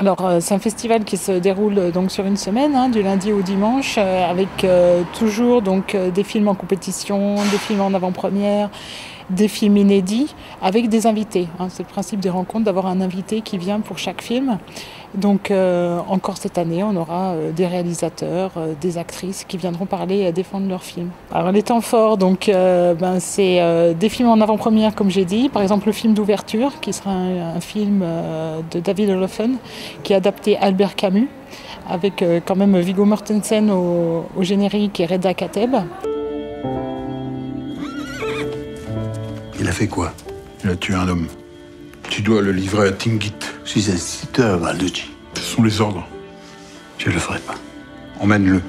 Alors, c'est un festival qui se déroule donc sur une semaine, du lundi au dimanche, avec toujours donc, des films en compétition, des films en avant-première, des films inédits, avec des invités. C'est le principe des rencontres, d'avoir un invité qui vient pour chaque film. Donc, encore cette année, on aura des réalisateurs, des actrices qui viendront parler et défendre leurs films. Alors, les temps forts, donc, c'est des films en avant-première, comme j'ai dit. Par exemple, le film d'ouverture, qui sera un film de David Olofen, qui a adapté Albert Camus, avec quand même Viggo Mortensen au générique et Reda Kateb. Il a fait quoi? Il a tué un homme. Tu dois le livrer à Tingit. Je suis instituteur, Balducci. Ce sont les ordres. Je le ferai pas. Emmène-le.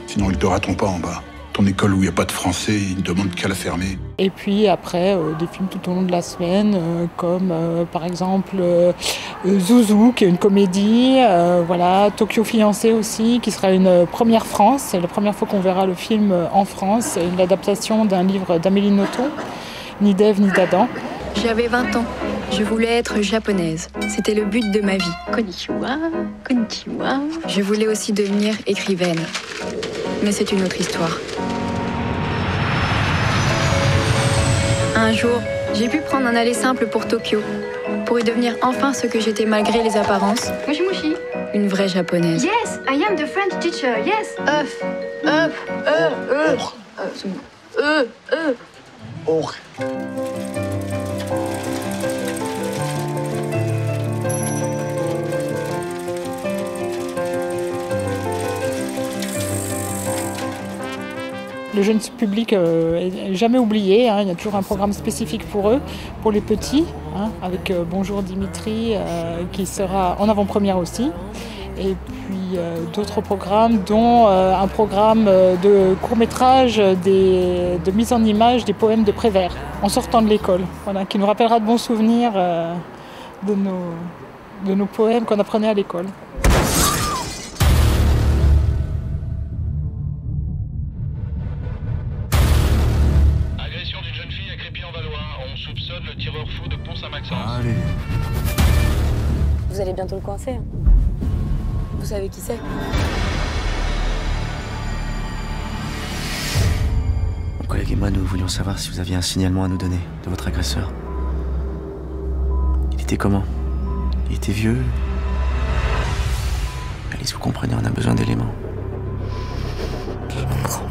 Sinon, ils ne te rateront pas en bas. Ton école où il n'y a pas de français, ils ne demandent qu'à la fermer. Et puis après, des films tout au long de la semaine, comme par exemple Zouzou, qui est une comédie, voilà, Tokyo Fiancé aussi, qui sera une première France. C'est la première fois qu'on verra le film en France. C'est une adaptation d'un livre d'Amélie Nothomb, Ni d'Ève ni d'Adam. J'avais 20 ans. Je voulais être japonaise. C'était le but de ma vie. Konnichiwa, konnichiwa. Je voulais aussi devenir écrivaine. Mais c'est une autre histoire. Un jour, j'ai pu prendre un aller simple pour Tokyo, pour y devenir enfin ce que j'étais malgré les apparences. Moshi moshi. Une vraie japonaise. Yes, I am the French teacher. Yes. Le jeune public est jamais oublié, il y a toujours un programme spécifique pour eux, pour les petits, avec Bonjour Dimitri, qui sera en avant-première aussi. Et puis d'autres programmes, dont un programme de court-métrage de mise en image des poèmes de Prévert, en sortant de l'école, voilà, qui nous rappellera de bons souvenirs de nos poèmes qu'on apprenait à l'école. Agression d'une jeune fille à Crépy-en-Valois. On soupçonne le tireur fou de Pont-Saint-Maxence. Allez. Vous allez bientôt le coincer. Vous savez qui c'est? Mon collègue et moi, nous voulions savoir si vous aviez un signalement à nous donner de votre agresseur. Il était comment? Il était vieux? Alice, vous comprenez, on a besoin d'éléments. Je comprends.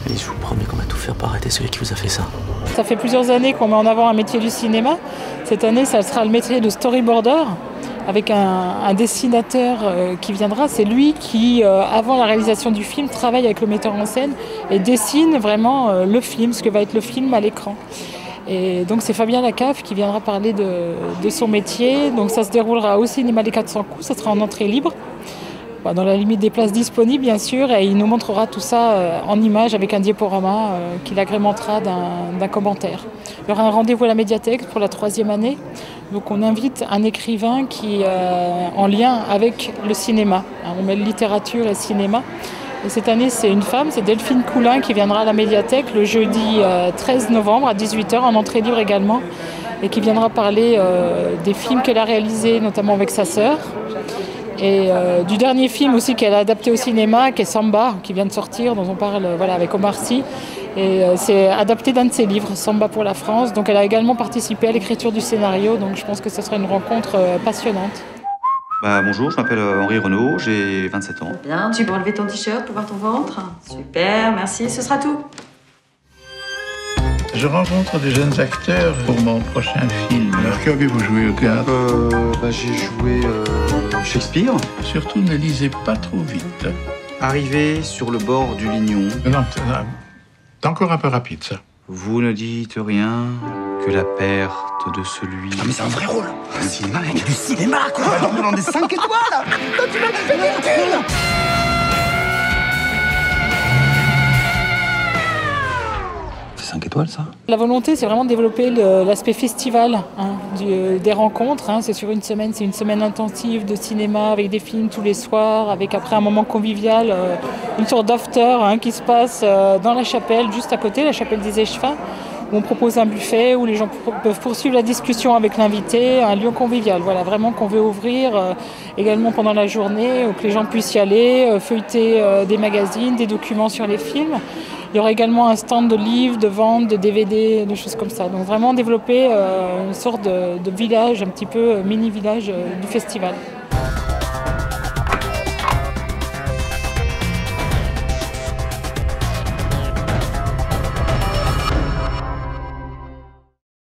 Alice, je vous promets qu'on va tout faire pour arrêter celui qui vous a fait ça. Ça fait plusieurs années qu'on met en avant un métier du cinéma. Cette année, ça sera le métier de storyboarder, avec un dessinateur qui viendra. C'est lui qui, avant la réalisation du film, travaille avec le metteur en scène et dessine vraiment le film, ce que va être le film à l'écran. Et donc c'est Fabien Lacaffe qui viendra parler de son métier. Donc ça se déroulera au cinéma Les 400 coups, ça sera en entrée libre, dans la limite des places disponibles bien sûr, et il nous montrera tout ça en images avec un diaporama qu'il agrémentera d'un commentaire. Il y aura un rendez-vous à la médiathèque pour la 3e année, donc on invite un écrivain qui est en lien avec le cinéma. On mêle littérature et cinéma. Et cette année, c'est une femme, c'est Delphine Coulin qui viendra à la médiathèque le jeudi 13 novembre à 18h, en entrée libre également, et qui viendra parler des films qu'elle a réalisés, notamment avec sa sœur, et du dernier film aussi qu'elle a adapté au cinéma, qui est Samba, qui vient de sortir, dont on parle avec Omar Sy. Et c'est adapté d'un de ses livres, Samba pour la France. Donc elle a également participé à l'écriture du scénario, donc je pense que ce sera une rencontre passionnante. Bonjour, je m'appelle Henri Renaud, j'ai 27 ans. Bien, tu peux enlever ton t-shirt pour voir ton ventre? Super, merci, ce sera tout. Je rencontre des jeunes acteurs pour mon prochain film. Alors, qu'avez-vous joué au théâtre? J'ai joué Shakespeare. Surtout, ne lisez pas trop vite. Arrivé sur le bord du Lignon. Non, c'est encore un peu rapide, ça. Vous ne dites rien que la perte de celui... Ah, mais c'est un vrai rôle. Un cinéma, il y a du cinéma, quoi. On va dormir dans des 5 étoiles. Toi, tu vas me payer une thune. C'est 5 étoiles, ça? La volonté, c'est vraiment de développer l'aspect festival des rencontres. C'est sur une semaine, c'est une semaine intensive de cinéma avec des films tous les soirs, avec après un moment convivial, une sorte d'after qui se passe dans la chapelle, juste à côté, la chapelle des Échevins, où on propose un buffet, où les gens peuvent poursuivre la discussion avec l'invité, un lieu convivial. Voilà, vraiment qu'on veut ouvrir également pendant la journée, où que les gens puissent y aller, feuilleter des magazines, des documents sur les films. Il y aura également un stand de livres, de vente, de DVD, de choses comme ça. Donc vraiment développer une sorte de village, un petit peu mini-village du festival.